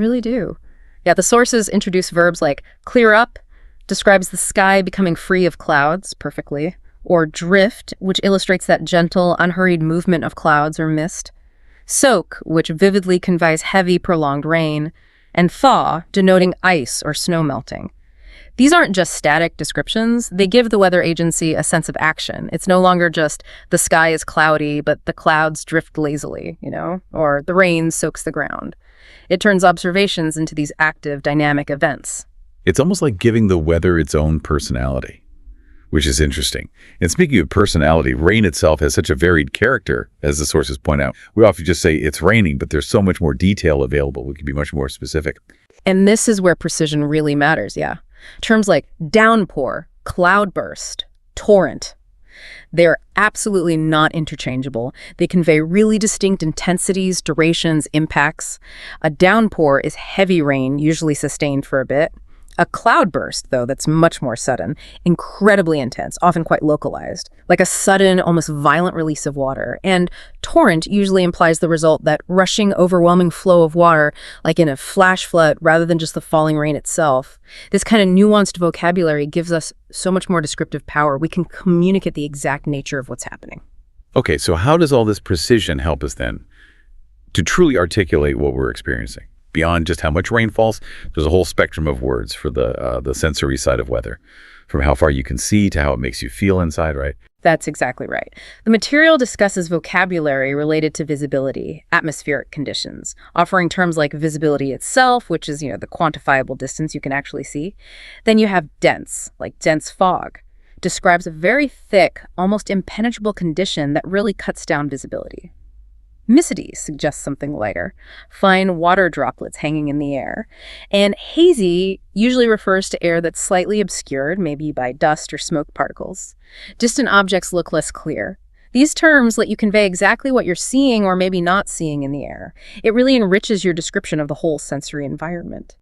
Really do. Yeah, the sources introduce verbs like clear up, describes the sky becoming free of clouds perfectly, or drift, which illustrates that gentle, unhurried movement of clouds or mist, soak, which vividly conveys heavy, prolonged rain, and thaw, denoting ice or snow melting. These aren't just static descriptions, they give the weather agency a sense of action. It's no longer just the sky is cloudy, but the clouds drift lazily, or the rain soaks the ground. It turns observations into these active, dynamic events. It's almost like giving the weather its own personality, which is interesting. And speaking of personality, rain itself has such a varied character, as the sources point out. We often just say it's raining, but there's so much more detail available. We can be much more specific. And this is where precision really matters, yeah. Terms like downpour, cloudburst, torrent, they're absolutely not interchangeable. They convey really distinct intensities, durations, impacts. A downpour is heavy rain, usually sustained for a bit. A cloudburst, though, that's much more sudden, incredibly intense, often quite localized, like a sudden, almost violent release of water. And torrent usually implies the result, that rushing, overwhelming flow of water, like in a flash flood, rather than just the falling rain itself. This kind of nuanced vocabulary gives us so much more descriptive power. We can communicate the exact nature of what's happening. Okay, so how does all this precision help us then to truly articulate what we're experiencing? Beyond just how much rain falls, there's a whole spectrum of words for the sensory side of weather, from how far you can see to how it makes you feel inside, right? That's exactly right. The material discusses vocabulary related to visibility, atmospheric conditions, offering terms like visibility itself, which is, the quantifiable distance you can actually see. Then you have dense, like dense fog, describes a very thick, almost impenetrable condition that really cuts down visibility. Misty suggests something lighter, fine water droplets hanging in the air. And hazy usually refers to air that's slightly obscured, maybe by dust or smoke particles. Distant objects look less clear. These terms let you convey exactly what you're seeing or maybe not seeing in the air. It really enriches your description of the whole sensory environment.